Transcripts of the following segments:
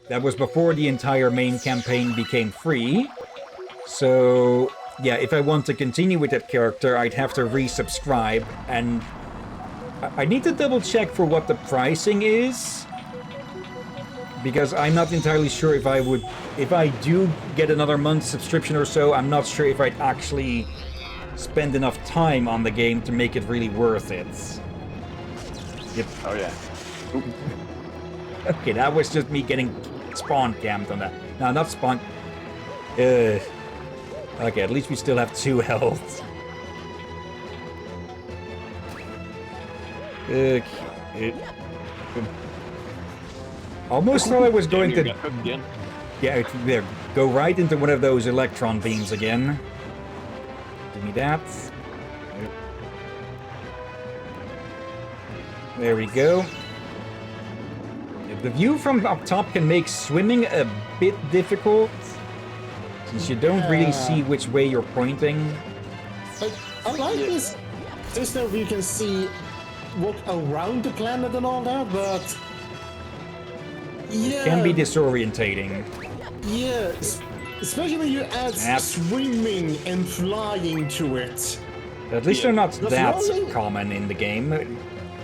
That was before the entire main campaign became free. So, yeah, if I want to continue with that character, I'd have to resubscribe, and I need to double check for what the pricing is, because I'm not entirely sure if I do get another month's subscription or so, I'm not sure if I'd actually spend enough time on the game to make it really worth it. Yep. Oh yeah. Okay, that was just me getting spawn camped on that. No, not spawn. Okay, at least we still have 2 health. Okay. Almost thought I was going to... Yeah, there. Go right into one of those electron beams again. Give me that. There we go. The view from up top can make swimming a bit difficult, since you don't really see which way you're pointing. I like this system where you can see walk around the planet and all that, but yeah, It can be disorientating. yeah, especially when you add swimming and flying to it. At least they're not that normally- common in the game.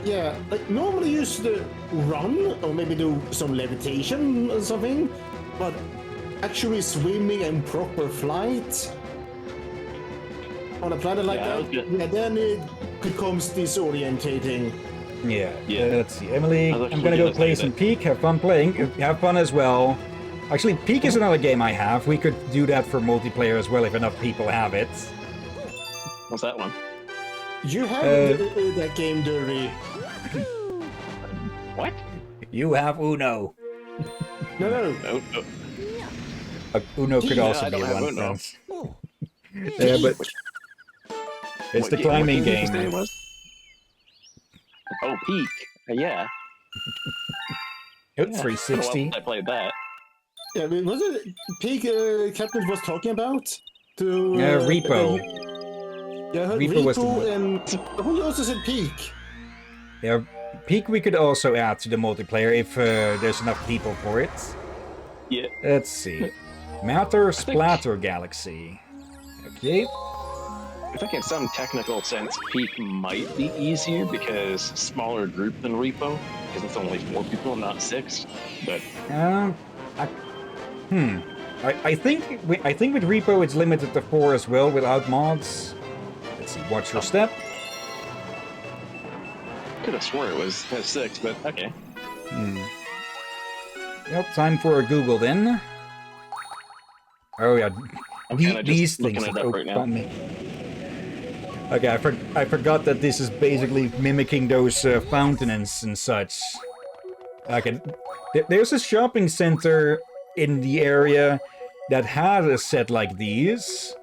Yeah, like normally you should run or maybe do some levitation or something, but actually swimming and proper flight on a planet like that, yeah, then it becomes disorientating. Yeah. Yeah. Let's see, Emily. I was I'm gonna go play some Peak. Have fun playing. Have fun as well. Actually, Peak is another game I have. We could do that for multiplayer as well if enough people have it. What's that one? You have that game, Dirty. What? You have Uno. No. Uno could Yeah, also I be don't have one. Uno. Friends. Yeah, but it's the climbing What did you say it game. was? Oh, Peak. Yeah. It's Yeah, 360. I played that. Yeah, I mean, was it Peak Captain was talking about? To Repo. Yeah, I heard Repo was Repo the- and who also said Peak? Yeah, Peak we could also add to the multiplayer if there's enough people for it. Yeah. Let's see. Matter Splatter Galaxy. Okay. I think in some technical sense, Peak might be easier because smaller group than Repo, because it's only 4 people, not 6. But I think with Repo it's limited to 4 as well without mods. Let's see. Watch your step. could have swore it was 6, but okay. Yep. Time for a Google then. Oh yeah. I'm kind of These just looking things it up right now. me. Okay, I forgot that this is basically mimicking those fountains and such. Okay, there's a shopping center in the area that had a set like these.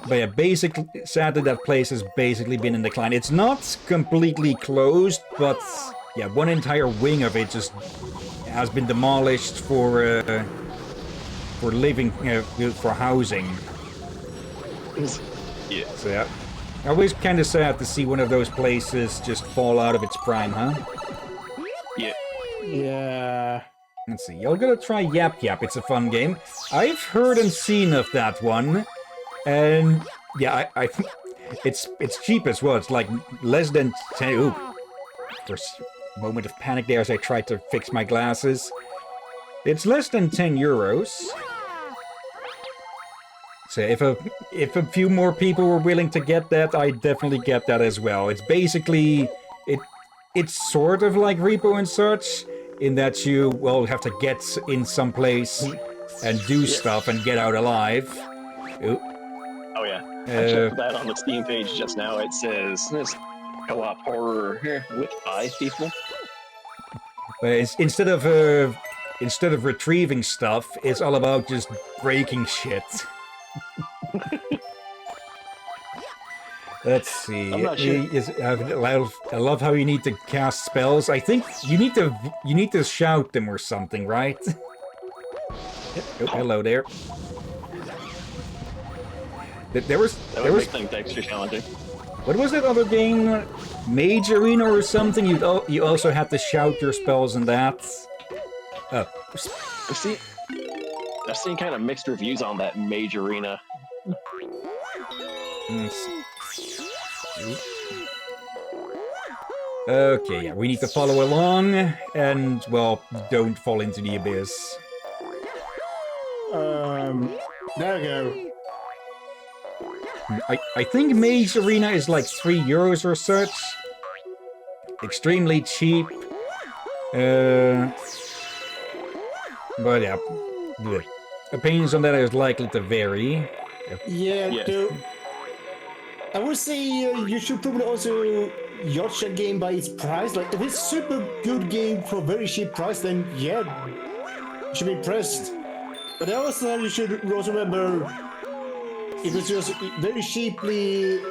But yeah, basically, sadly that place has basically been in decline. It's not completely closed, but yeah, one entire wing of it just has been demolished for living, for housing. Yeah. So yeah, always kind of sad to see one of those places just fall out of its prime, huh? Yeah. Yeah. Let's see, you're gonna try Yap Yap, it's a fun game. I've heard and seen of that one, and yeah, I it's cheap as well. It's like less than 10. Ooh, first moment of panic there as I tried to fix my glasses. It's less than 10 euros. So if a few more people were willing to get that, I'd definitely get that as well. It's basically it's sort of like Repo and such, in that you have to get in some place and do stuff and get out alive. Ooh. Oh yeah. I checked that on the Steam page just now. It says this co-op horror with 5 people. But instead of retrieving stuff, it's all about just breaking shit. Let's see. I'm not sure. I love how you need to cast spells. I think you need to shout them or something, right? Oh, hello there. There was Make things extra challenging. what was that other game? Mage Arena or something? You also had to shout your spells and that. Oh, I've seen kind of mixed reviews on that Mage Arena. let's see. Okay, yeah, we need to follow along, and, well, don't fall into the abyss. There we go. I think Mage Arena is like €3 or such. Extremely cheap. But yeah, the opinions on that is likely to vary. Yeah, Yeah. I would say you should probably also judge a game by its price. Like, if it's super good game for a very cheap price, then yeah, you should be impressed. But also you should also remember, if it's just very cheaply,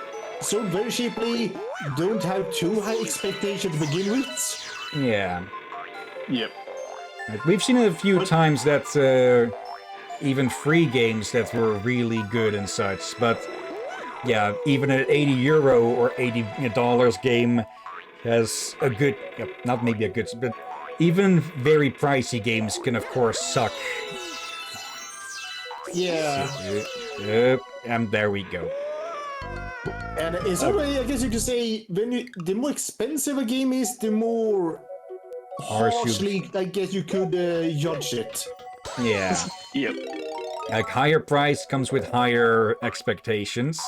sold very cheaply, don't have too high expectations to begin with. Yeah. Yep. Like, we've seen it a few times that even free games that were really good and such, but yeah, even an €80 or $80 game has a good, not maybe a good, but even very pricey games can of course suck. Yeah. And there we go. And in some way, I guess you could say, the more expensive a game is, the more harshly, I guess you could judge it. Yeah. Yep. Like, higher price comes with higher expectations.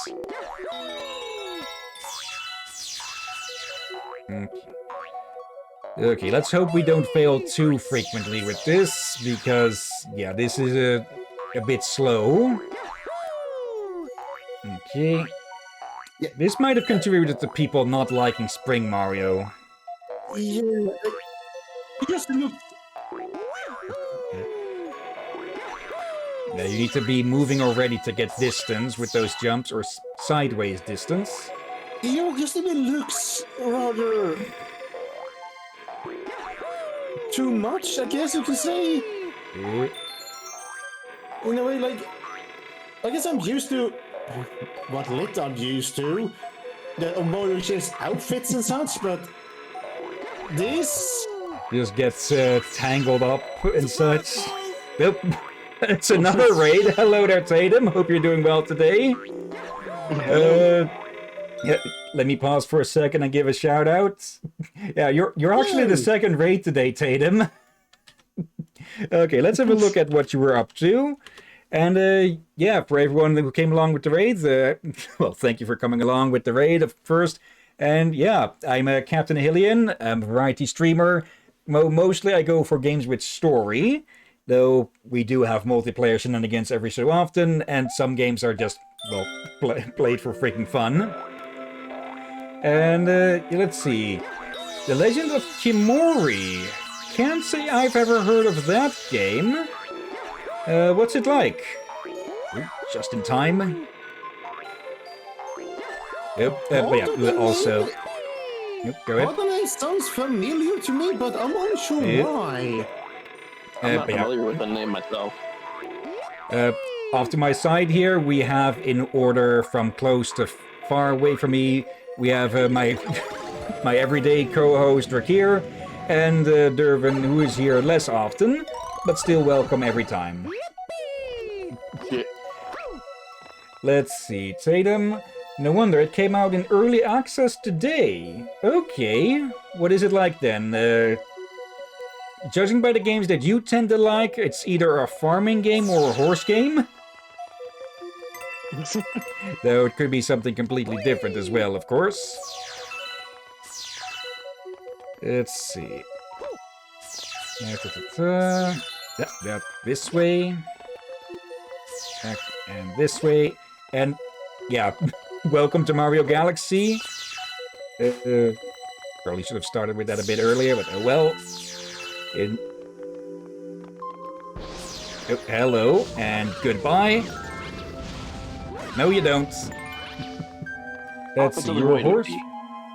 Okay, let's hope we don't fail too frequently with this, because, yeah, this is a bit slow. Okay. Yeah. This might have contributed to people not liking Spring Mario. Yeah. It just looks. Yeah, you need to be moving already to get distance with those jumps, or sideways distance. Just even looks rather too much, I guess you could say. Yeah. In a way, like, I guess I'm used to what lit I'm used to, the Mario Chef's outfits and such, but this. Just gets tangled up and such. Yep. It's another raid. Hello there, Tatum. Hope you're doing well today. Yeah, let me pause for a second and give a shout out. Yeah, you're actually the second raid today, Tatum. Okay, let's have a look at what you were up to. And yeah, for everyone who came along with the raid, well, thank you for coming along with the raid first. And yeah, I'm Captain Hillian. I'm a variety streamer. Mostly I go for games with story, though we do have multiplayer shenanigans every so often, and some games are just, well, played for freaking fun. And let's see. The Legend of Kimori. Can't say I've ever heard of that game. What's it like? Ooh, just in time. Yep, but yeah, also... Yep, go ahead. It sounds familiar to me, but I'm unsure why. I'm not But yeah. familiar with the name myself. Off to my side here, we have, in order from close to far away from me, we have my my everyday co-host Drakir, and Dervin, who is here less often, but still welcome every time. Yeah. Let's see, Tatum. No wonder it came out in early access today. Okay, what is it like then? Judging by the games that you tend to like, it's either a farming game or a horse game. Though it could be something completely different as well, of course. Let's see. Yeah, this way. And this way. And yeah, welcome to Mario Galaxy. Probably should have started with that a bit earlier, but oh well. Oh, hello, and goodbye. No, you don't. Let's see, you're a horse.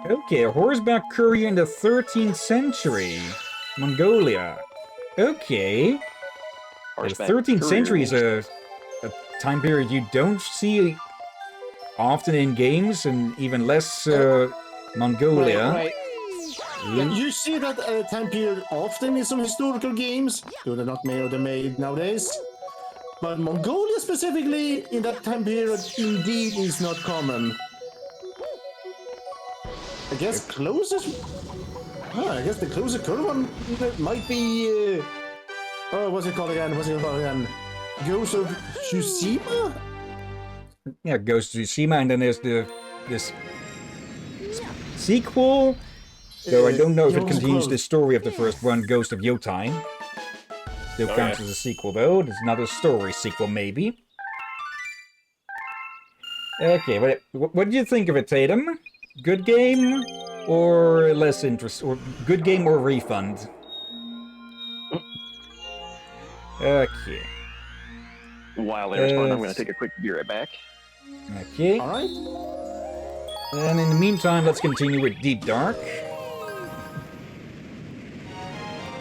Okay, a horseback courier in the 13th century. Mongolia. Okay. The 13th century is a time period you don't see often in games, and even less Mongolia. Right. Yeah, you see that time period often in some historical games, though they're not made nowadays. But Mongolia specifically in that time period indeed is not common. I guess closest. I guess the closest current one might be. What's it called again? Ghost of Tsushima? Yeah, Ghost of Tsushima, and then there's this sequel. Though I don't know if it continues the story of the first one, Ghost of Yotime. Still counts as a sequel, though. It's another story sequel, maybe. Okay, what do you think of it, Tatum? Good game, or less interest, or good game or refund? Okay. While they respond, I'm going to take a quick be right back. Okay. All right. And in the meantime, let's continue with Deep Dark.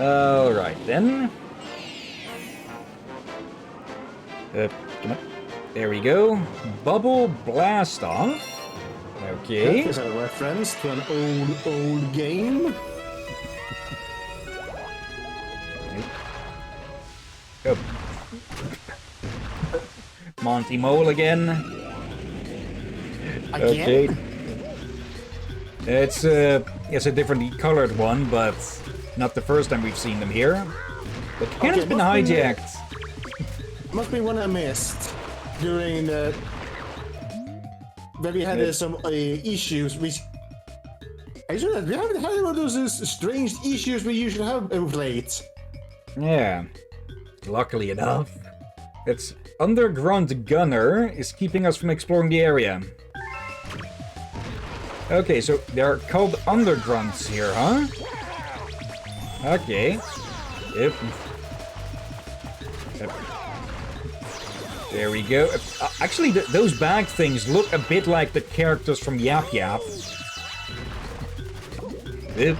Alright then. Come on. There we go. Bubble Blast Off. Okay. Is that a reference to an old game? Oh. Monty Mole again. Okay. It's a differently colored one, but not the first time we've seen them here. The cannon's been hijacked. Must be one I missed during the. Where we had some issues. We haven't had one of those strange issues we usually have of late. Yeah. Luckily enough. It's Underground Gunner is keeping us from exploring the area. Okay, so they're called undergrunts here, huh? Okay. Yep. There we go. Actually, those bag things look a bit like the characters from Yap Yap. Yep.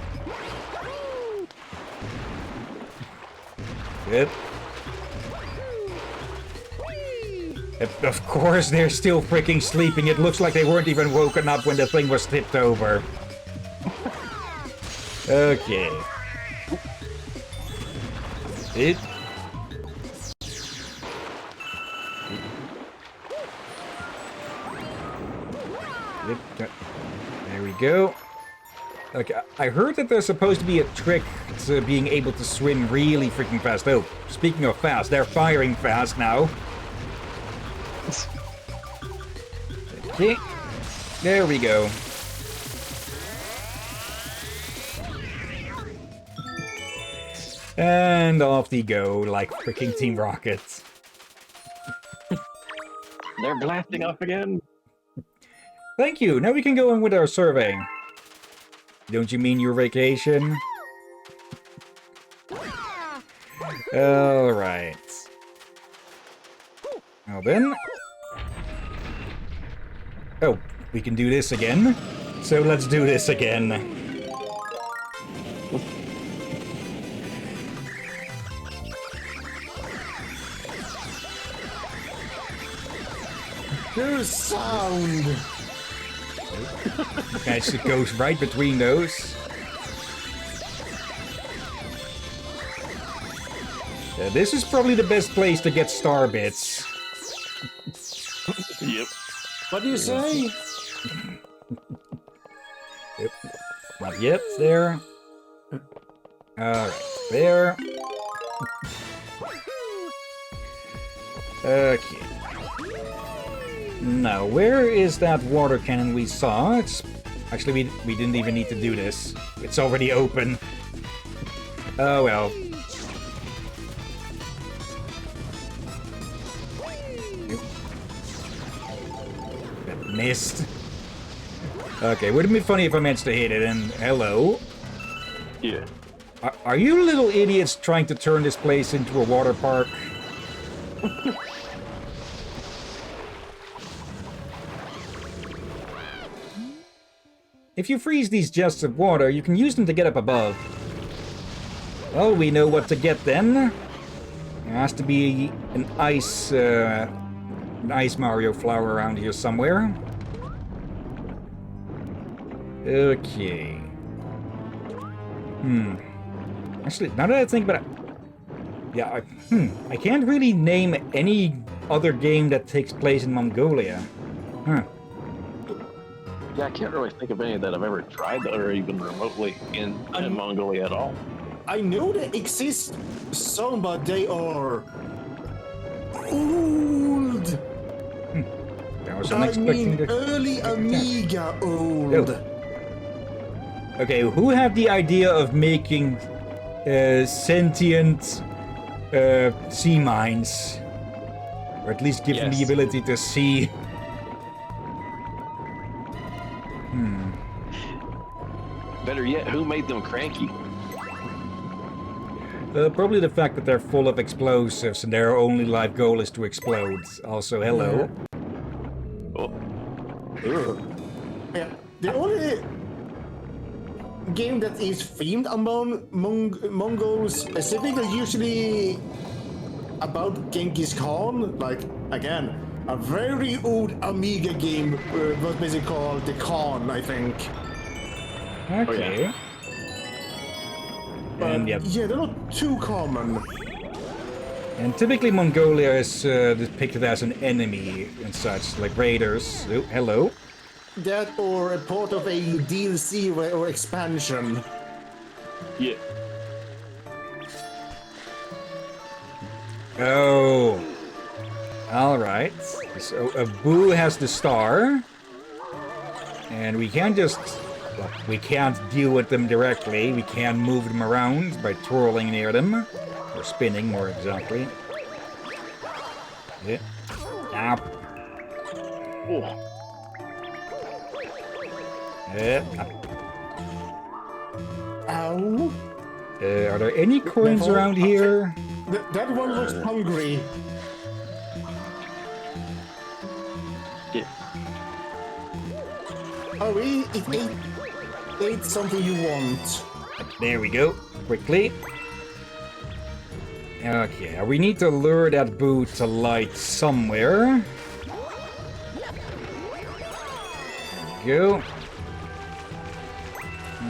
Yep. Of course, they're still freaking sleeping. It looks like they weren't even woken up when the thing was tipped over. Okay. It. There we go. Okay, I heard that there's supposed to be a trick to being able to swim really freaking fast. Oh, speaking of fast, they're firing fast now. Okay, there we go. And off they go, like freaking Team Rocket. They're blasting off again. Thank you, now we can go on with our survey. Don't you mean your vacation? Alright. Now then. Oh, we can do this again. So let's do this again. There's sound! Okay, so it goes right between those. This is probably the best place to get star bits. Yep. What do you say? Yep. Not yet, there. Alright, there. Okay. Now, where is that water cannon we saw? It's... Actually, we didn't even need to do this. It's already open. Oh well. Missed. Okay, wouldn't it be funny if I managed to hit it and hello? Yeah. Are you little idiots trying to turn this place into a water park? If you freeze these jets of water, you can use them to get up above. Well, we know what to get then. There has to be an ice Mario flower around here somewhere. Actually, now that I think about it, yeah, I can't really name any other game that takes place in Mongolia. Huh. Yeah, I can't really think of any that I've ever tried that are even remotely in Mongolia at all. I know they exist some, but they are old. I was I unexpecting mean, early Amiga old. Oh. Okay, who had the idea of making sentient sea mines? Or at least give them the Yes. ability to see. Better yet, who made them cranky? Probably the fact that they're full of explosives and their only life goal is to explode. Also, hello. Oh, Yeah, the only game that is themed among Mongols specifically usually about Genghis Khan. Like, again, a very old Amiga game was basically called the Khan, I think. Okay. But And yep. yeah, they're not too common. And typically Mongolia is depicted as an enemy and such, like raiders. Oh, hello. That or a part of a DLC or expansion. yeah. Oh. Alright. So Boo has the star. And we can't just... well, we can't deal with them directly. We can move them around by twirling near them. Or spinning, more exactly. Yeah. Ah. Oh, Yeah. Ow. Are there any coins Level around up. here? That one looks hungry. yeah. Oh, it ate something you want. There we go. Quickly. Okay, we need to lure that Boo to light somewhere. There we go.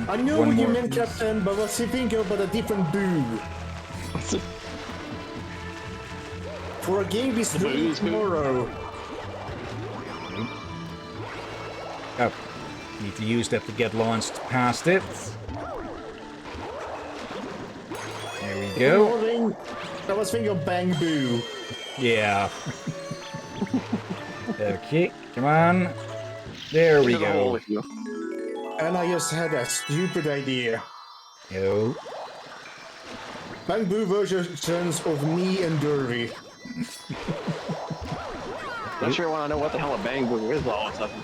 I know One what you more, meant, please. Captain, but I was thinking about a different Boo. For a game we stream Boo's Boo. tomorrow. Oh, need to use that to get launched past it. There we go. Morning. I was thinking of Bang Boo. Yeah. Okay, come on. There we Get a hole go. with you. And I just had a stupid idea. Yo. Bang Boo versions of me and Derby. Not sure want to know what the hell a bang boo is all of a sudden.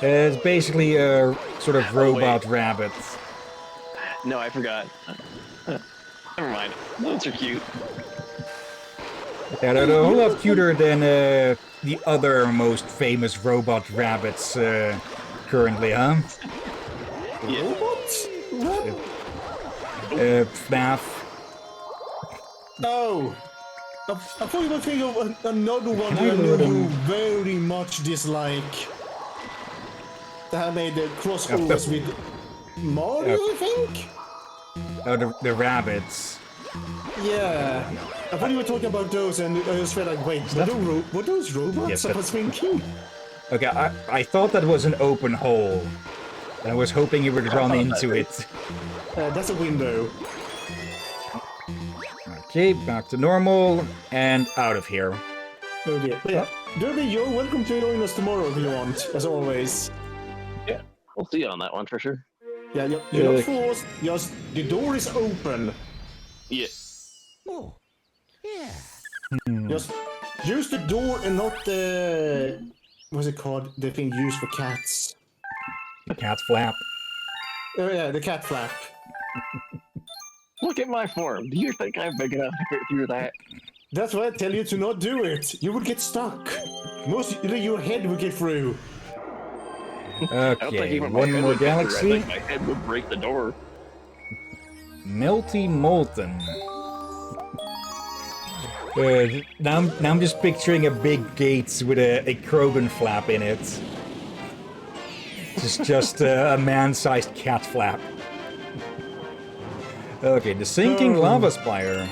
It's basically a sort of robot rabbit. No, I forgot. Never mind. Those are cute. Yeah, they're a whole lot cuter than the other most famous robot rabbits currently, huh? Yeah. What? FNAF. Oh! I thought you were thinking of another one that I I know love you them. very much dislike. That made the crossovers with Mario, I think? Oh, the rabbits. Yeah. I thought you were talking about those, and I just felt like, wait, were those robots? Yes, I was thinking. Okay, I thought that was an open hole. And I was hoping you would run into it. That's a window. Okay, back to normal, and out of here. Okay. But yeah. Derby, you're welcome to join us tomorrow if you want, as always. Yeah. We'll see you on that one for sure. Yeah, you're not Yeah. forced. Just the door is open. Yeah. Just use the door and not the what's it called? The thing used for cats. The cat flap. Oh yeah, the cat flap. Look at my form. Do you think I'm big enough to fit through that? That's why I tell you to not do it. You would get stuck. Mostly your head would get through. I don't think Okay, even my one head more would fit through. I galaxy. think my head would break the door. Melty Molten. Now I'm just picturing a big gate with a Krogan flap in it. Just a man-sized cat flap. Okay, the sinking Oh. lava spire.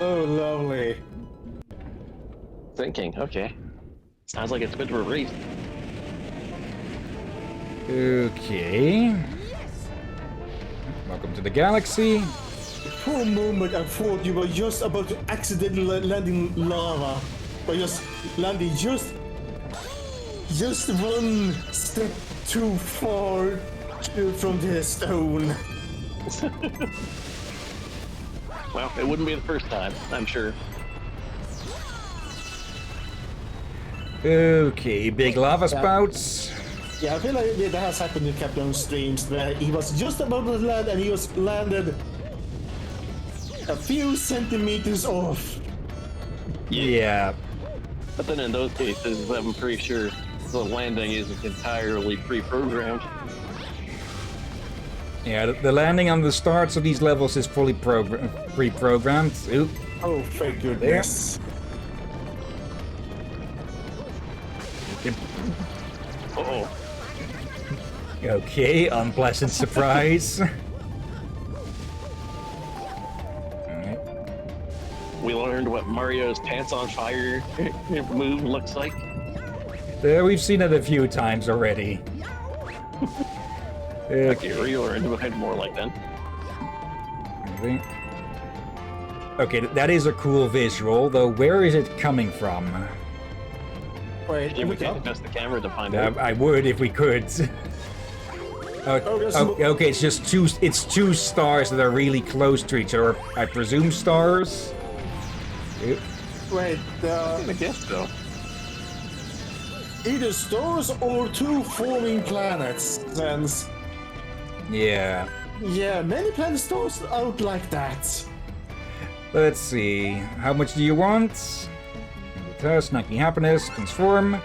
Oh, lovely. Thinking, okay. Sounds like it's a bit of a race. Okay. Welcome to the galaxy. For a moment, I thought you were just about to accidentally land in lava, but just landing just one step too far from the stone. Well, it wouldn't be the first time, I'm sure. Okay, big lava spouts. Yeah, I feel like that has happened in Captain streams where he was just about to land and he was landed a few centimeters off. Yeah. But then in those cases, I'm pretty sure the landing isn't entirely pre-programmed. Yeah, the landing on the starts of these levels is fully pre-programmed. Oop. Oh, thank goodness. Uh-oh. Okay, unpleasant surprise. We learned what Mario's pants on fire move looks like. We've seen it a few times already. Okay, relearned what had more like then. Okay, that is a cool visual, though where is it coming from? Wait, Yeah, we look can up. adjust the camera to find out. I would if we could. Okay, it's just two stars that are really close to each other. I presume stars? Oop. Wait, I guess so. either stars or two forming planets. Sense. Yeah. Yeah, many planets stars out like that. Let's see. How much do you want? Test, Nike Happiness, Transform.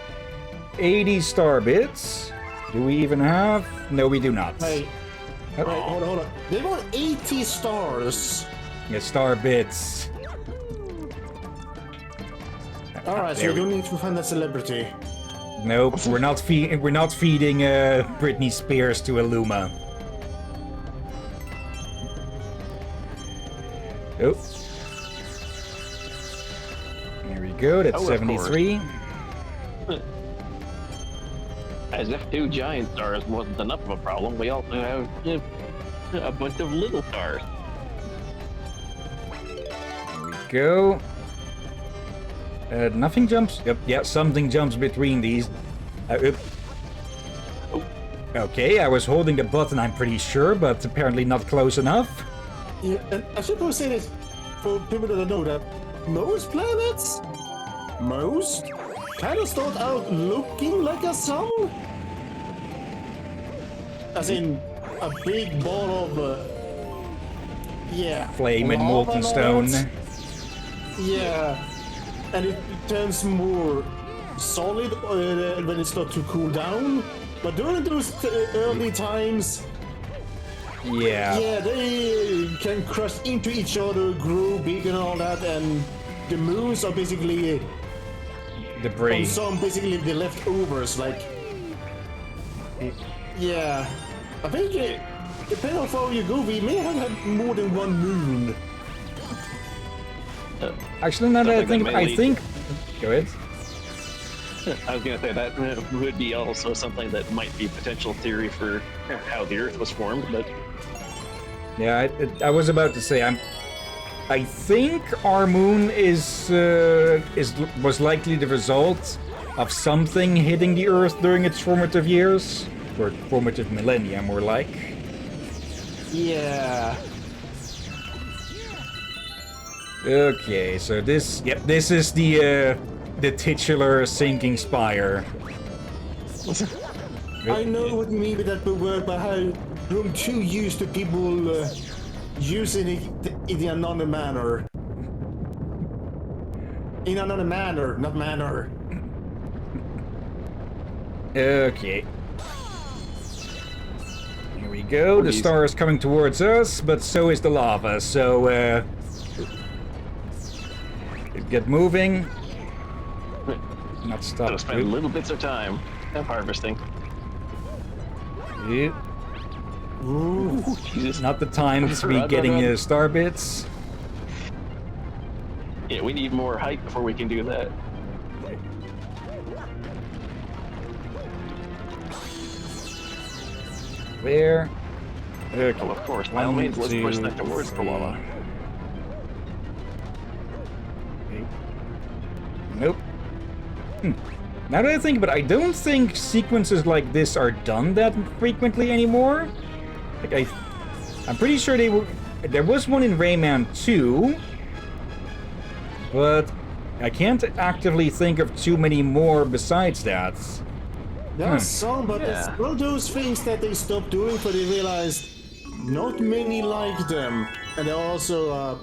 80 star bits. Do we even have? No, we do not. Wait, Oh, hold on. They want 80 stars. yeah, star bits. Alright, so There you don't need to find a celebrity. Nope, we're not feeding Britney Spears to Illuma. Oh. There we go, that's Oh, of 73. As if two giant stars wasn't enough of a problem, we also have a bunch of little stars. There we go. Nothing jumps. Yep, yeah, something jumps between these. Oop. Oh. Okay, I was holding the button, I'm pretty sure, but apparently not close enough. Yeah, and I should probably say this for people that don't know that most planets, kind of start out looking like a sun. As in a big ball of, yeah, Flame and lava molten and all stone. that. Yeah, and it turns more solid when it starts to cool down. But during those early times, yeah, they can crush into each other, grow big and all that, and the moons are basically Debris. from some basically the leftovers. Like, yeah, I think depending on how far you go, we may have had more than one moon. Actually, now that I Something that may think... Go ahead. I was gonna say that would be also something that might be potential theory for how the Earth was formed, but Yeah, I was about to say, I think our moon was likely the result of something hitting the Earth during its formative years, or formative millennia, more like. Yeah. Okay, so this is the titular sinking spire. I know what you mean with that word, but how grown too used to people using it in another manner. In another manner, not manner. Okay. Here we go. The star is coming towards us, but so is the lava. So, get moving. not So stop. spend little bits of time of harvesting. Yeah. Ooh. Jesus. Not the time to be Run, getting run, run. star bits. Yeah, we need more height before we can do that. There. Okay. Oh, of course. By all means, let's push that towards the lava. Okay. Nope. Now that I think about it, I don't think sequences like this are done that frequently anymore. Like I'm pretty sure they were. There was one in Rayman 2, but I can't actively think of too many more besides that. There are some, but Yeah. it's one of those things that they stopped doing because they realized not many like them. And they're also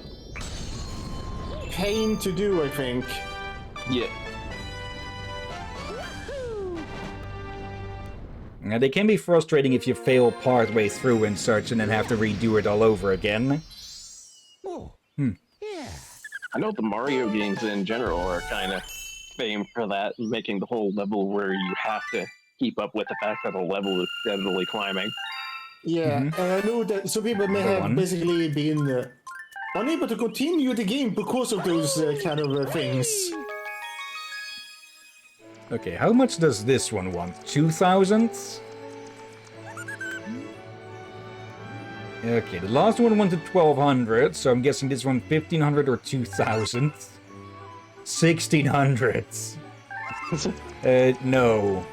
pain to do, I think. Yeah. Now, they can be frustrating if you fail partway through and such and then have to redo it all over again. I know the Mario games in general are kind of famed for that, making the whole level where you have to keep up with the fact that the level is steadily climbing. Yeah, and I know that some people may Another have one. basically been unable to continue the game because of those kind of things. Okay, how much does this one want? 2,000? Okay, the last one wanted 1,200, so I'm guessing this one 1,500 or 2,000. 1,600. No.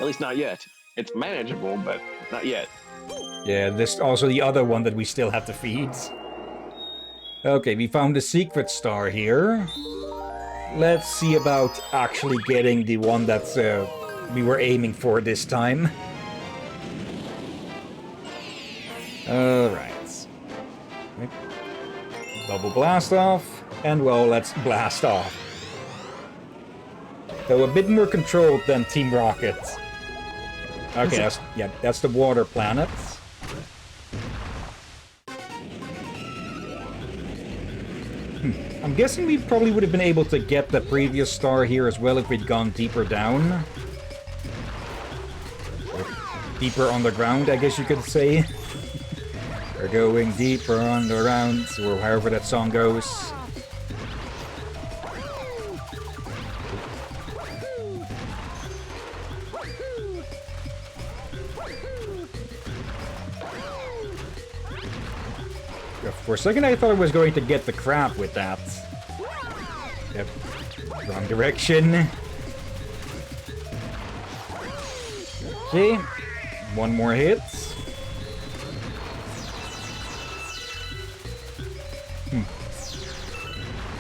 At least not yet. It's manageable, but not yet. Yeah, there's also the other one that we still have to feed. Okay, we found the secret star here. Let's see about actually getting the one that we were aiming for this time. Alright. Double blast off, and well, let's blast off. Though a bit more controlled than Team Rocket. Okay, that's the water planet. I'm guessing we probably would have been able to get the previous star here as well if we'd gone deeper down. Or deeper underground, I guess you could say. We're going deeper underground, or however that song goes. For a second I thought I was going to get the crap with that. Yep. Wrong direction. Okay. One more hit.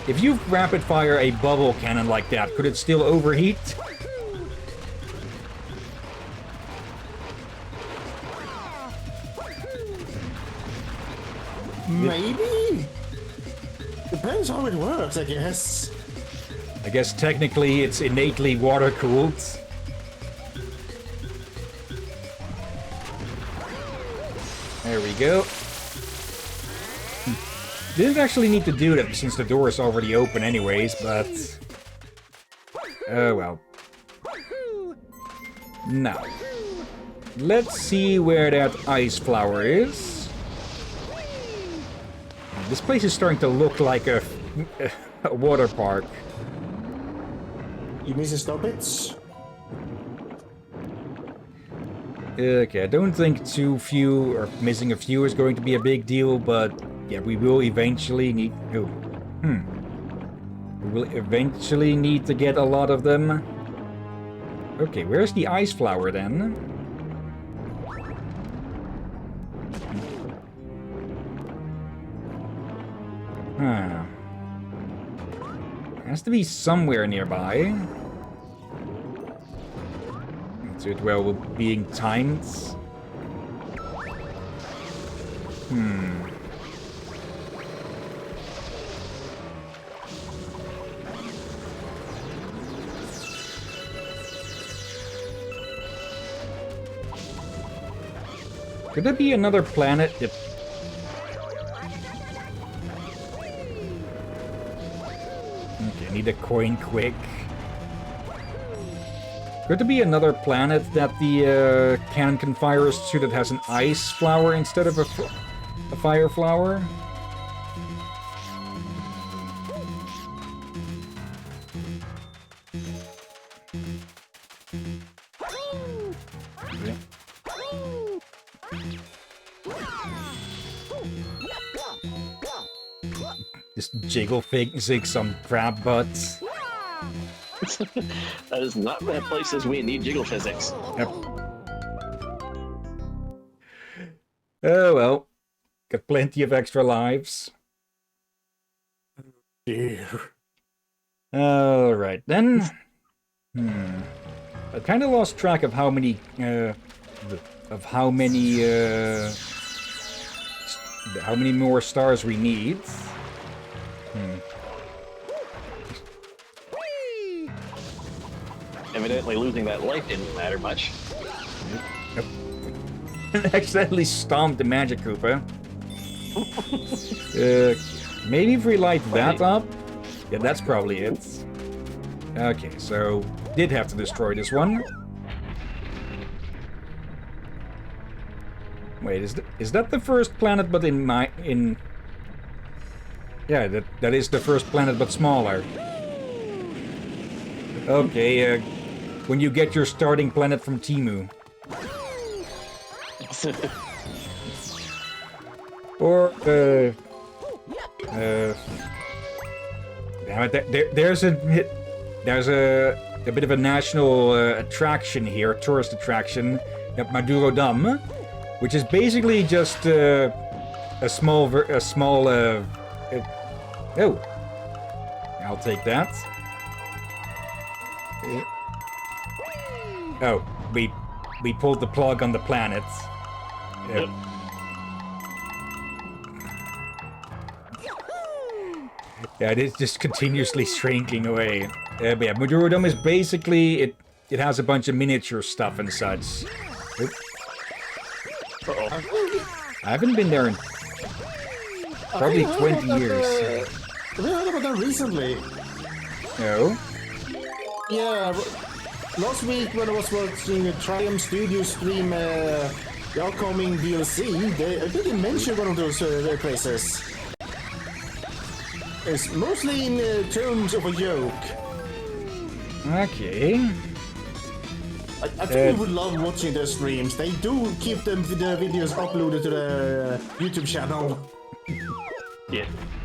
If you rapid fire a bubble cannon like that, could it still overheat? Maybe? Depends how it works, I guess. I guess technically it's innately water-cooled. There we go. Didn't actually need to do that since the door is already open anyways, but... Oh well. Now. Let's see where that ice flower is. This place is starting to look like a water park. You miss stop it? Okay, I don't think too few, or missing a few is going to be a big deal, but yeah, we will eventually need... Oh. We will eventually need to get a lot of them. Okay, where's the ice flower then? Huh. Has to be somewhere nearby. To it well being timed. Could there be another planet that... Okay, I need a coin quick. Could there be another planet that the cannon can fire us to that has an ice flower instead of a fire flower? Okay. Just jiggle zig some crab butts. That is not that places we need jiggle physics. Yep. Oh well. Got plenty of extra lives. Dear. Alright then. I kinda lost track of how many how many more stars we need. Evidently losing that life didn't matter much. Yep. Accidentally stomped the Magic Koopa. Maybe if we light that up? Yeah, that's probably it. Okay, so did have to destroy this one. Wait, is that the first planet but yeah, that is the first planet but smaller. Okay, when you get your starting planet from Timu. Or, damn it, there's a bit of a national attraction here, tourist attraction, at Maduro Dam, which is basically just a small, oh, I'll take that. Oh, we pulled the plug on the planet. Yep. Yeah, it is just continuously shrinking away. But yeah, Maduro Dome is basically, it has a bunch of miniature stuff and such. Oop. I haven't been there in probably 20 years. We heard about that recently. No? Yeah, last week when I was watching Triumph Studio stream the upcoming DLC, I think they mentioned one of those places. It's mostly in terms of a joke. Okay. I think we would love watching their streams. They do keep the videos uploaded to the YouTube channel. Yeah.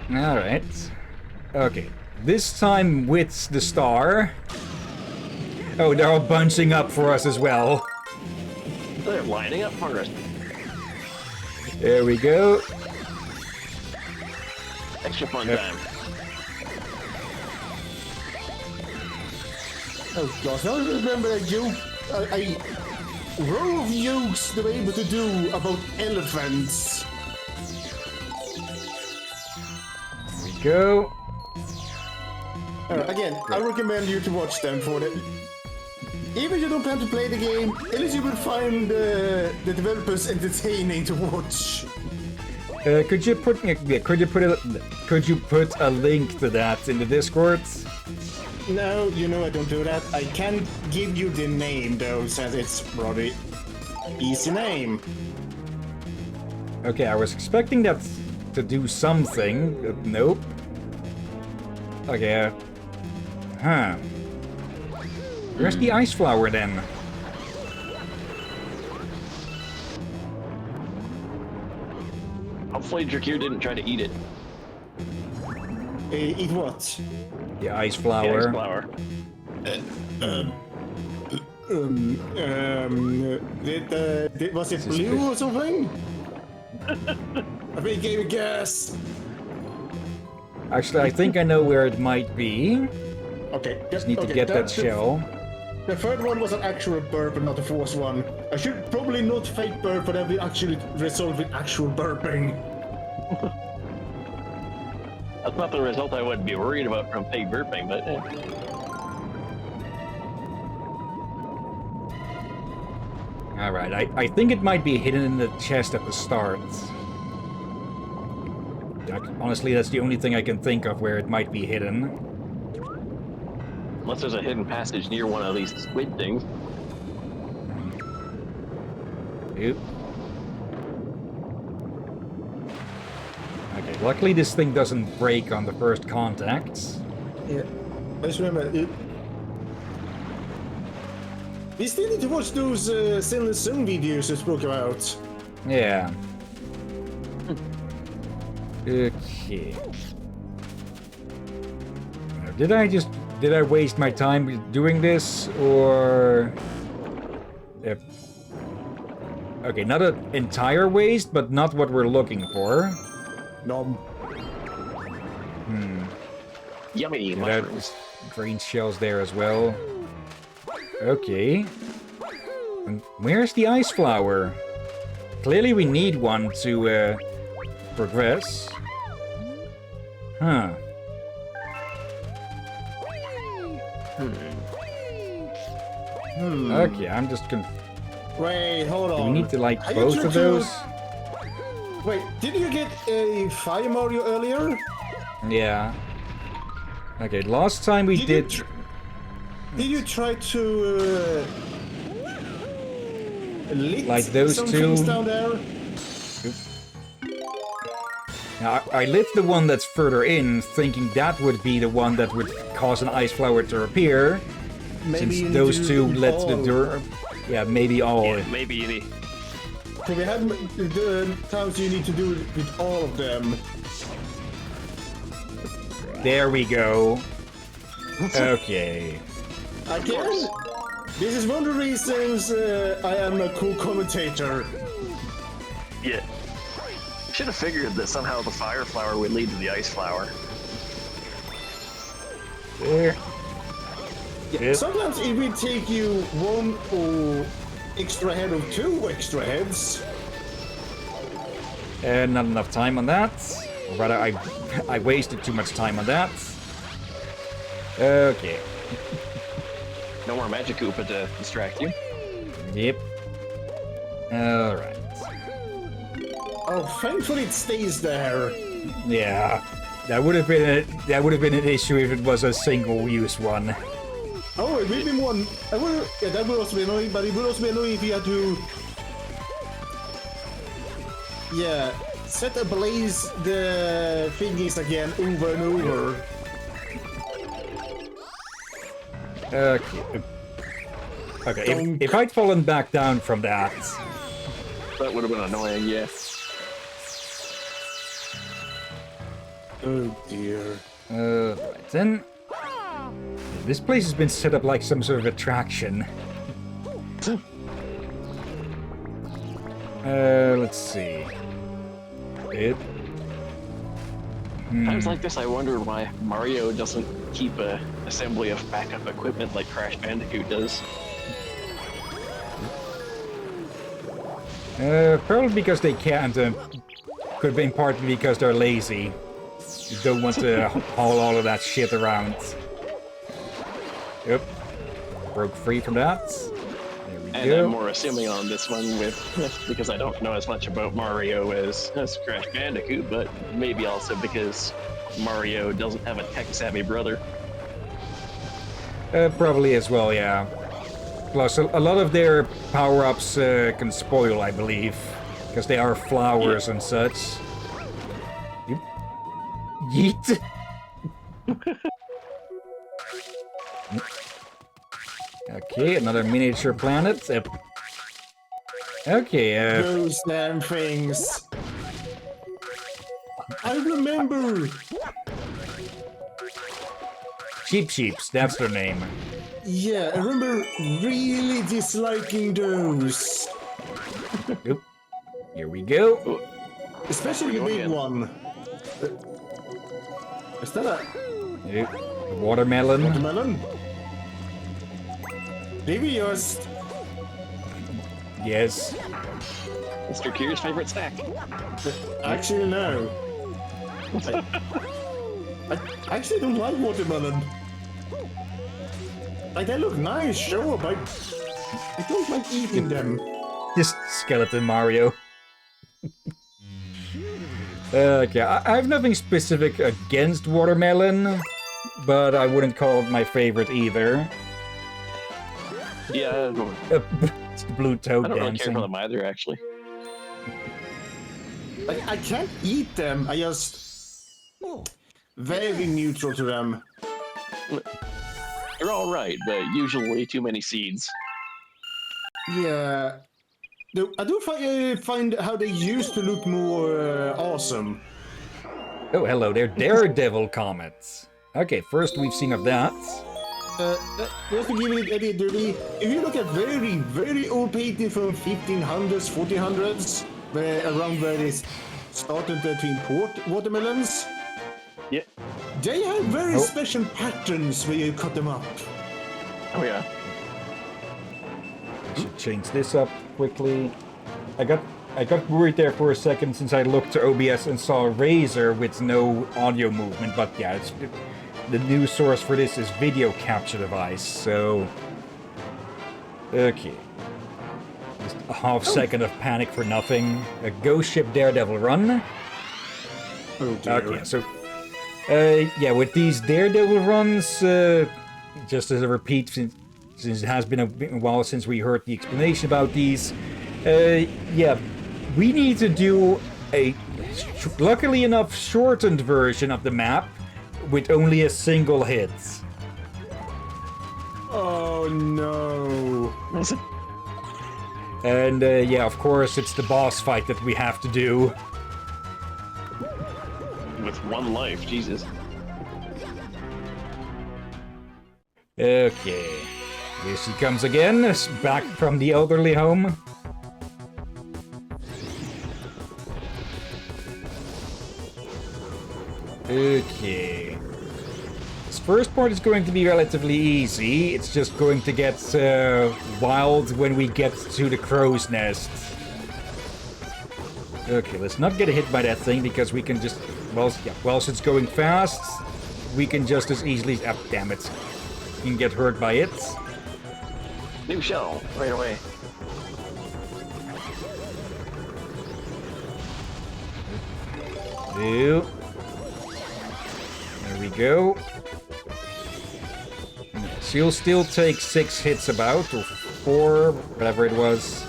Alright. Okay. This time with the star. Oh, they're all bunching up for us as well. They're lining up for us. There we go. Extra fun Yep. time. Oh gosh, I remember a joke, a row of jokes they were able to do about elephants. There we go. Again, I recommend you to watch them for the... Even if you don't plan to play the game, at least you will find the developers entertaining to watch. Could you put a link to that in the Discord? No, you know I don't do that. I can give you the name though, since it's rather easy name. Okay, I was expecting that to do something, but nope. Okay, huh. Where's the ice flower then? Hopefully Dracure didn't try to eat it. Eat what? The ice The flower. ice flower. Was it blue or something? I think it gave a guess. Actually, I think I know where it might be. Okay, Just need to get that shell. The third one was an actual burp and not a forced one. I should probably not fake burp, but that will actually result in actual burping. That's not the result I would be worried about from pig burping, but Alright, I think it might be hidden in the chest at the start. Honestly, that's the only thing I can think of where it might be hidden. unless there's a hidden passage near one of these squid things. Oop. Okay, luckily this thing doesn't break on the first contact. Yeah. I just remember it. We still need to watch those Sinless Zone videos you spoke about. Yeah. Okay. Did I waste my time doing this, or... Okay, not an entire waste, but not what we're looking for. Nom. Yummy That mushrooms. is green shells there as well. Okay. And where's the ice flower? Clearly we need one to progress. Huh. Okay, I'm just gonna... Wait, hold Do on. we need to like Are you both trying of to- those? Wait, did you get a Fire Mario earlier? Yeah. Okay, last time we did... Did you try to lit Like those some two? things down there? Now, I lit the one that's further in, thinking that would be the one that would cause an ice flower to appear. Maybe you Since need those to two do lit the all. door. Yeah, maybe all. Yeah, maybe you need. So we had the times you need to do it with all of them. There we go. Okay. Again, this is one of the reasons I am a cool commentator. Yeah. Should have figured that somehow the fire flower would lead to the ice flower. There. Yep. Sometimes it will take you one or extra head or two extra heads. Not enough time on that. Or rather, I wasted too much time on that. Okay. No more magic Koopa to distract you. Yep. Alright. Oh, thankfully it stays there. Yeah. That would have been an issue if it was a single-use one. Oh, it would be one. Yeah, that would also be annoying, but it would also be annoying if you had to. Yeah, set ablaze the thingies again over and over. Okay. Okay, Donk. if I'd fallen back down from that... That would have been annoying, yeah. Oh dear. Right then. This place has been set up like some sort of attraction. Let's see. Times like this, I wonder why Mario doesn't keep a assembly of backup equipment like Crash Bandicoot does. Probably because they can't. Could be in part because they're lazy. You don't want to haul all of that shit around. Yep. Broke free from that. There we And go. I'm more assuming on this one with because I don't know as much about Mario as Crash Bandicoot, but maybe also because Mario doesn't have a tech-savvy brother. Probably as well, yeah. Plus, a lot of their power-ups can spoil, I believe. Because they are flowers and such. Yep. Yeet! Okay, another miniature planet. Okay, Those damn things. I remember. Cheap Sheeps, that's their name. Yeah, I remember really disliking those. Oop. Here we go. Especially the Go big again. one. Is that a Oop. Watermelon. watermelon? Maybe just. Yes. Mr. Kier's favorite snack. Actually, no. I actually don't like watermelon. Like, they look nice, sure, but I don't like eating them. Just Skeleton Mario. Okay, I have nothing specific against watermelon, but I wouldn't call it my favorite either. Yeah, blue toad I don't really care dancing. for them either, actually. Like, I can't eat them. I just very neutral to them. They're all right, but usually too many seeds. Yeah. I do find how they used to look more awesome. Oh, hello there, Daredevil comets. Okay, first we've seen of that. Just to give it a bit dirty, if you look at very, very old painting from 1500s, 1400s, around where they started between watermelons, Yeah. they have very Oh. special patterns where you cut them up. Oh yeah. I should change this up quickly. I got worried there for a second since I looked to OBS and saw a Razer with no audio movement, but yeah, the news source for this is video capture device, so... Okay. Just a half second of panic for nothing. A Ghost Ship Daredevil run. Oh dear. Okay, so... yeah, with these Daredevil runs, just as a repeat, since it has been a while since we heard the explanation about these, yeah, we need to do a, luckily enough, shortened version of the map with only a single hit. Oh no. And yeah, of course, it's the boss fight that we have to do. With one life, Jesus. Okay. Here she comes again, back from the elderly home. Okay. This first part is going to be relatively easy. It's just going to get wild when we get to the crow's nest. Okay, let's not get hit by that thing because we can just... whilst it's going fast, we can just as easily... Ah, damn it. We can get hurt by it. New shell, right away. Two. There we go. She'll still take 6 hits about, or 4, whatever it was.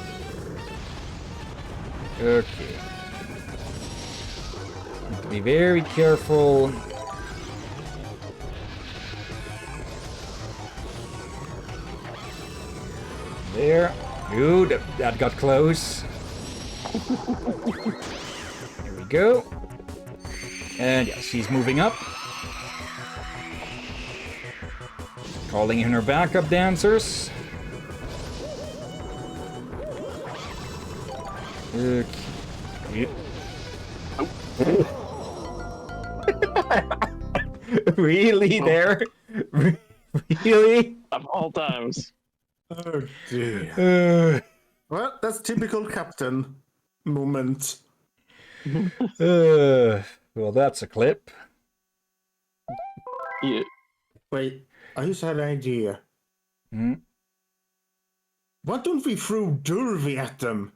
Okay. Need to be very careful. There. Ooh, that got close. There we go. And yeah, she's moving up. Calling in her backup dancers. Okay. Really? There? Really? Of all times. Oh dear. Uh, Well, that's typical captain moment. well, that's a clip. Yeah. Wait, I just had an idea. Hmm? Why don't we throw Derby at them?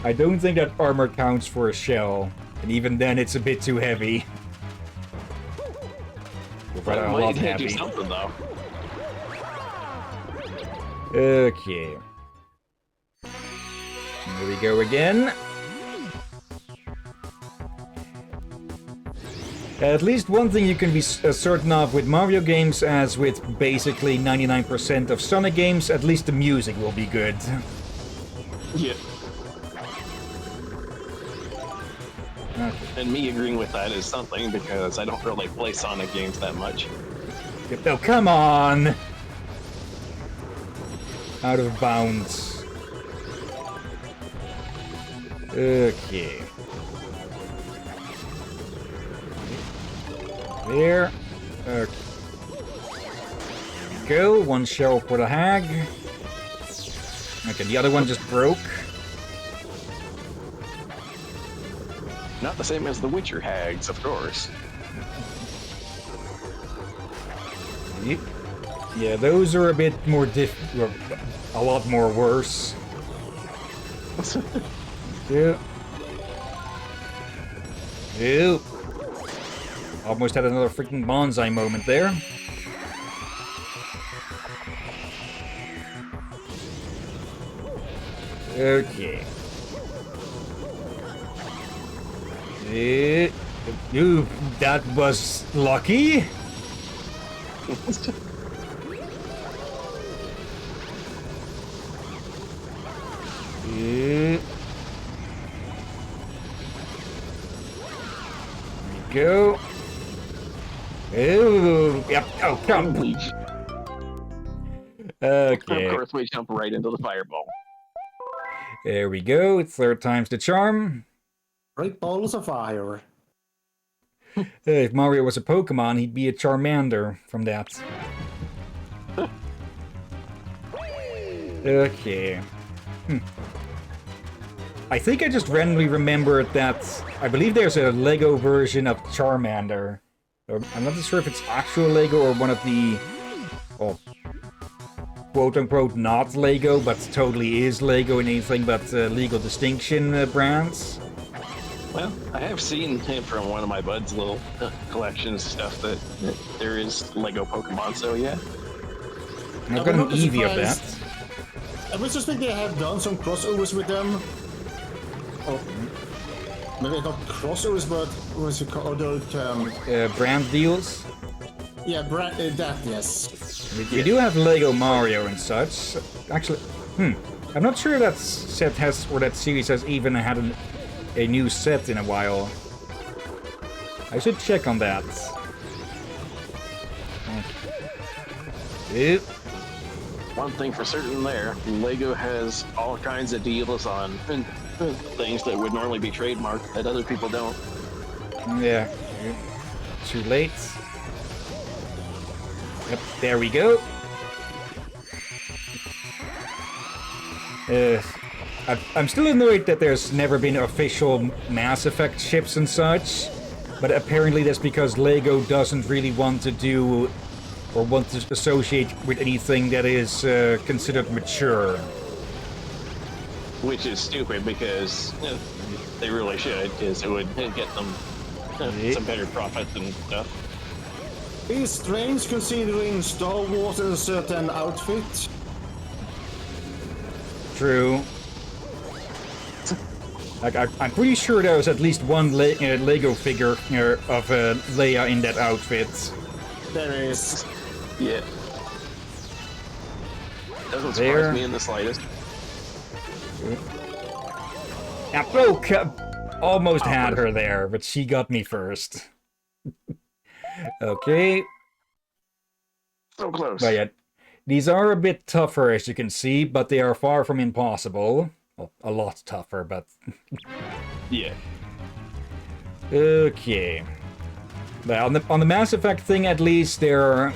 I don't think that armor counts for a shell, and even then it's a bit too heavy. Rather a Well, lot you can't do heavy. something though. Okay. Here we go again. At least one thing you can be certain of with Mario games, as with basically 99% of Sonic games, at least the music will be good. Yeah. Okay. And me agreeing with that is something because I don't really play Sonic games that much. Oh, come on! Out of bounds. Okay. There. Okay. There we go. One shell for the hag. Okay, the other one just broke. Not the same as the Witcher hags, of course. Yeah, those are a bit more a lot more worse. Yeah. Ew. Almost had another freaking bonsai moment there. Okay. Ooh, that was lucky. There we go. Ooh, yep. Oh, come. Holy Okay. Of course, we jump right into the fireball. There we go. Third time's the charm. Great balls of fire. If Mario was a Pokemon, he'd be a Charmander from that. Okay. I think I just randomly remembered that I believe there's a Lego version of Charmander. I'm not sure if it's actual Lego or one of the, well, quote-unquote not Lego, but totally is Lego in anything but legal distinction brands. Well, I have seen from one of my buds' little collections stuff that there is Lego Pokemon, so yeah. I've got an Eevee of that. I would suspect they have done some crossovers with them. Oh, maybe not crossovers, but what was it called? Brand deals. Yeah, that, yes. We do have Lego Mario and such. Actually, I'm not sure that set has, or that series has even had a new set in a while. I should check on that. Yep. One thing for certain there, Lego has all kinds of deals on things that would normally be trademarked that other people don't. Yeah. Too late. Yep, there we go. I'm still annoyed that there's never been official Mass Effect ships and such, but apparently that's because Lego doesn't really want to do or want to associate with anything that is considered mature. Which is stupid because they really should, because it would get them some better profits and stuff. It's strange considering Star Wars is a certain outfit. True. Like, I'm pretty sure there was at least one Lego figure of Leia in that outfit. There is. Yeah. Doesn't There. surprise me in the slightest. Yeah, almost had her there, but she got me first. Okay. So close. But yeah, these are a bit tougher, as you can see, but they are far from impossible. Well, a lot tougher, but... Yeah. Okay. Well, on the Mass Effect thing, at least, there are...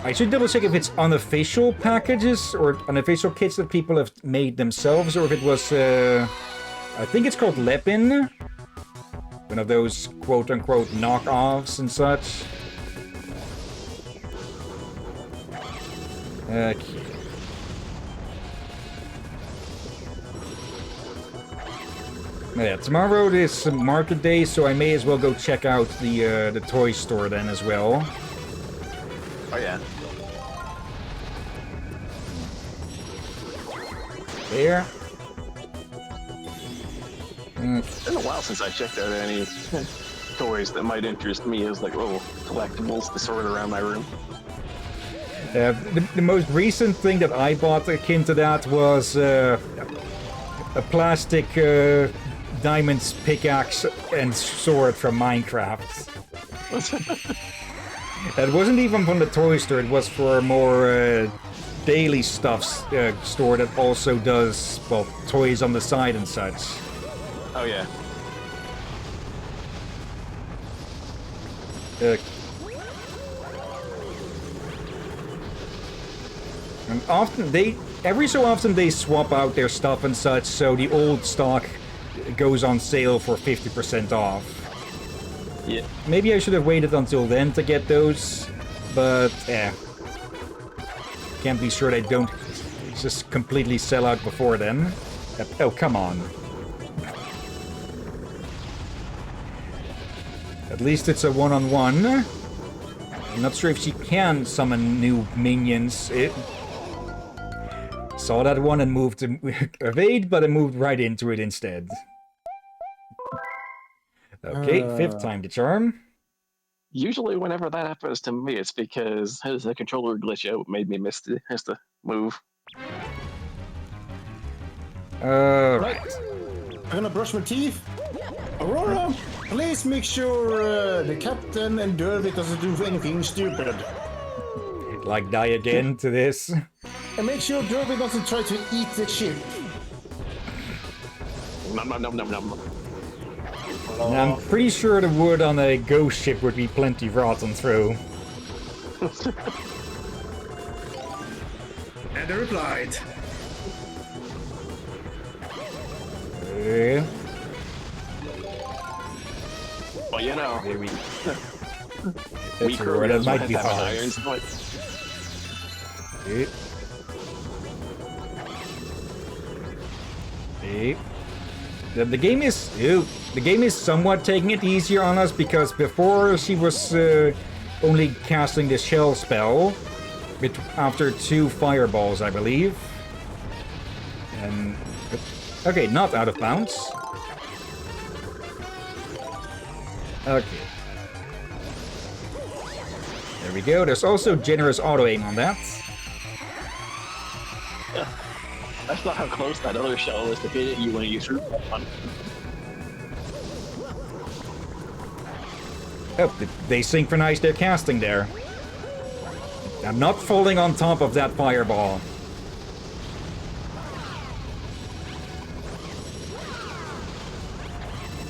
I should double check if it's unofficial packages or unofficial kits that people have made themselves, or if it was, I think it's called Lepin. One of those quote-unquote knockoffs and such. Okay. Yeah, tomorrow is market day, so I may as well go check out the toy store then as well. Oh yeah. There. It's been a while since I checked out any toys that might interest me as like little collectibles to sort around my room. The most recent thing that I bought akin to that was a plastic diamonds pickaxe and sword from Minecraft. It wasn't even from the toy store, it was for a more daily stuff store that also does, well, toys on the side and such. Oh yeah. And often every so often they swap out their stuff and such, so the old stock goes on sale for 50% off. Yeah. Maybe I should have waited until then to get those, but can't be sure they don't just completely sell out before then. Oh, come on. At least it's a one-on-one. I'm not sure if she can summon new minions. saw that one and moved to evade, but I moved right into it instead. Okay, fifth time the charm. Usually, whenever that happens to me, it's because the controller glitch out made me miss the move. Right. I'm gonna brush my teeth. Aurora, please make sure the captain and Derby doesn't do anything stupid. Like die again to this. And make sure Derby doesn't try to eat the ship. Nom nom nom nom nom. And I'm pretty sure the wood on a ghost ship would be plenty rotten through. And they replied. Well, you know, There we we That's where that might be hard. irons. Okay. Okay. The game is the game is somewhat taking it easier on us because before she was only casting the shell spell after 2 fireballs, I believe. And okay, not out of bounds. Okay. There we go. There's also generous auto aim on that. That's not how close that other shell is to hit you when you shoot one. Oh, they synchronized their casting there. I'm not falling on top of that fireball.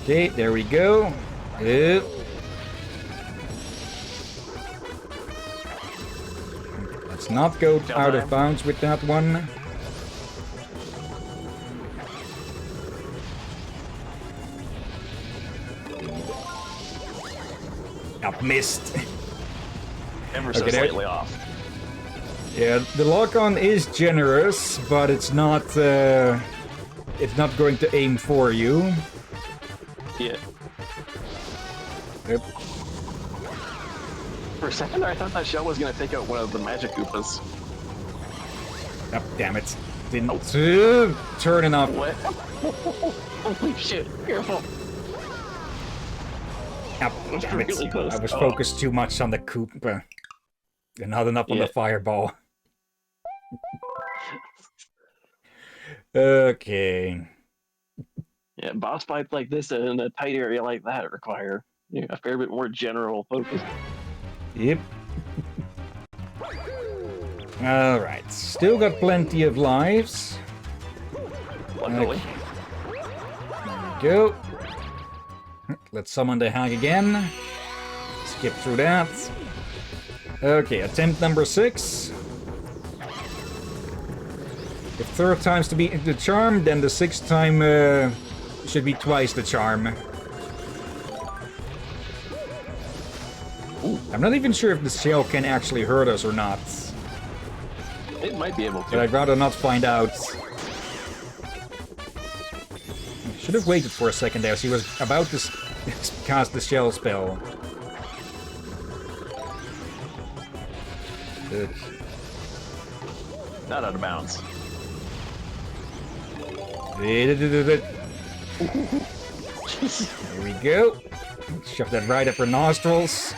Okay, there we go. Let's not go out of bounds with that one. Up missed. Ever so Okay, there- slightly off. Yeah, the lock-on is generous, but it's not going to aim for you. Yeah. Yep. For a second there, I thought that shell was gonna take out one of the magic Koopas. Oh, damn it. Didn't turn enough. What? Holy shit! Careful. Oh, damn it. Really close. I was Oh. focused too much on the Koopa. And not enough on Yeah. the fireball. Okay. Yeah, boss fights like this in a tight area like that require a fair bit more general focus. Yep. Alright. Still got plenty of lives. Luckily. There we go. Let's summon the hag again. Skip through that. Okay, attempt number 6. If third time's to be the charm, then the 6th time should be twice the charm. Ooh, I'm not even sure if the shell can actually hurt us or not, it might be able but to. I'd rather not find out. Should have waited for a second there. She was about to cast the shell spell. Good. Not out of bounds. There we go. Shove that right up her nostrils.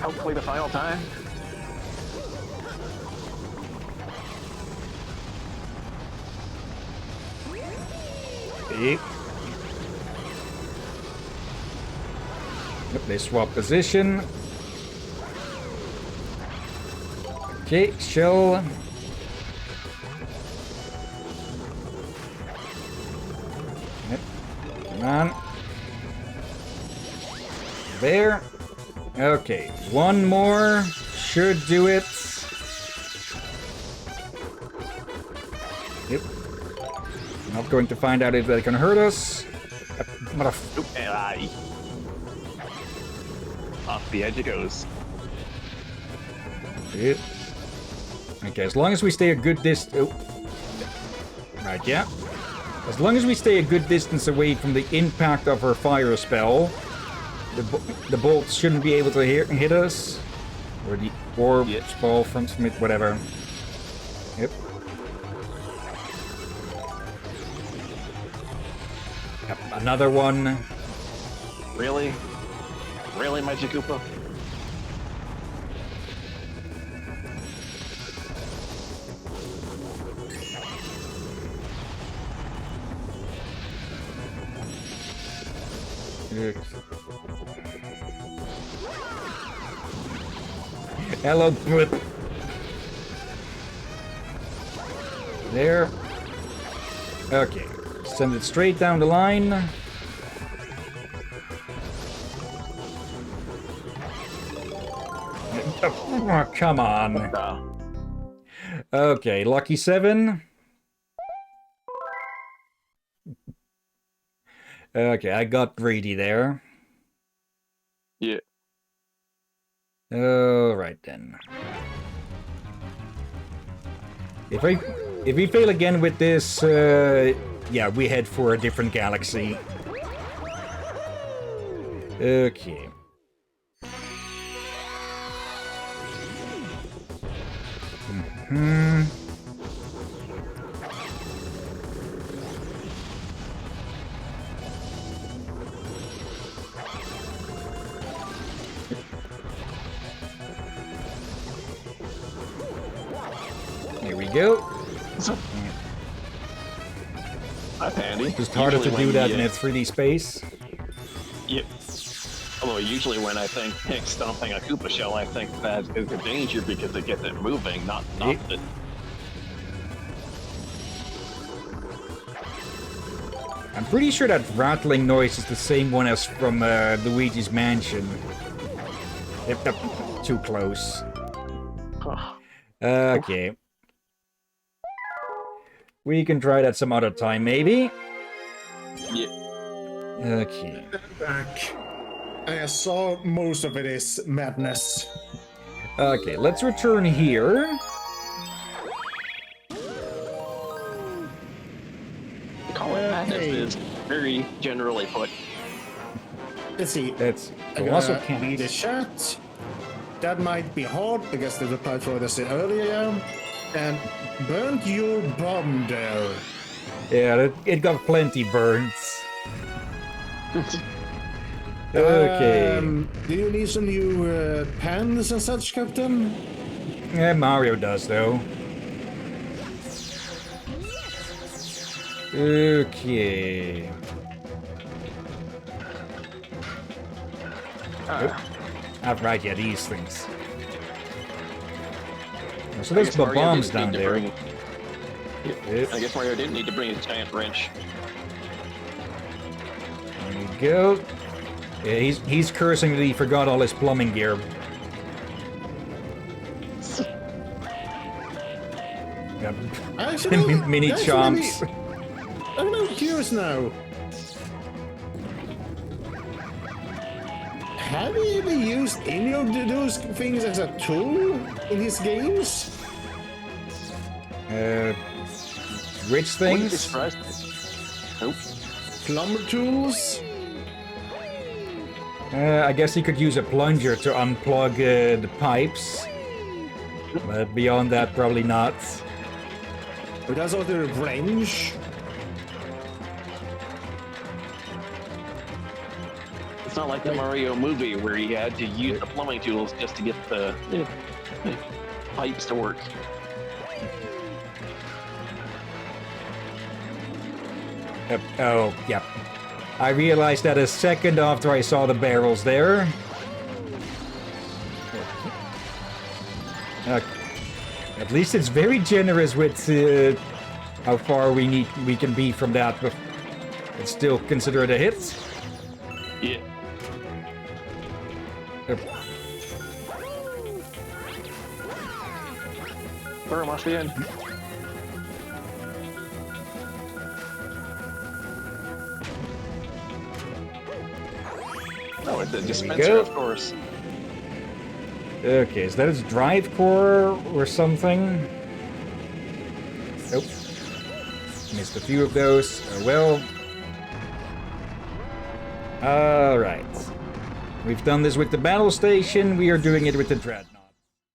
Hopefully the final time. Yep. Yep, they swap position. Okay, shell. Yep. Come on. There. Okay, one more should do it. Yep. Not going to find out if they can hurt us. Oop, and aye. Off the edge it goes. Yep. Okay, as long as we stay a good distance. Oh. Right, yeah. As long as we stay a good distance away from the impact of her fire spell, the bolts shouldn't be able to hit us. Or the orb Yeah. ball from Smith, whatever. Yep. Yep, another one. Really? Really, Magikoopa? Hello, Grip. There. Okay. Send it straight down the line. Oh, come on. Nah. Okay, lucky 7. Okay, I got greedy there. Yeah. Alright then. If we fail again with this, yeah, we head for a different galaxy. Okay. Here we go. That's handy. Just harder to Usually do when that you- in a 3D space. Yeah. Although usually when I think stomping a Koopa shell, I think that is a danger because it gets it moving, not Yep. the. I'm pretty sure that rattling noise is the same one as from Luigi's Mansion. Yep, yep, too close. Okay. We can try that some other time, maybe. Yeah. Okay. Back. I saw most of it is madness. Okay, let's return here. Call it madness Okay. is very generally put. Let's see. That's I'm also gonna read the chat. That might be hard because they replied for this earlier. And burnt your bomb there. Yeah, it got plenty burnt. Okay. Do you need some new pans and such, Captain? Yeah, Mario does, though. Okay. Right, yeah, these things. So I there's guess the Mario bombs didn't down need to there. bring- Yep. I guess Mario didn't need to bring his giant wrench. There we go. Yeah, he's cursing that he forgot all his plumbing gear. Yep. Actually, Mini actually, chomps. I'm now curious now. Have you ever used any of those things as a tool in his games? Which Wouldn't be things? surprised. Nope. Plumber tools? I guess he could use a plunger to unplug the pipes. But beyond that, probably not. But that's also a wrench. It's not like the Mario movie where he had to use the plumbing tools just to get the pipes to work. Oh, yeah. I realized that a second after I saw the barrels there. At least it's very generous with how far we can be from that, but it's still considered a hit. Yeah. Throw him off the end. Oh, it's a dispenser, go. of course. Okay, is that his drive core or something? Nope. Missed a few of those. Oh well. Alright. We've done this with the battle station, we are doing it with the Dreadnought.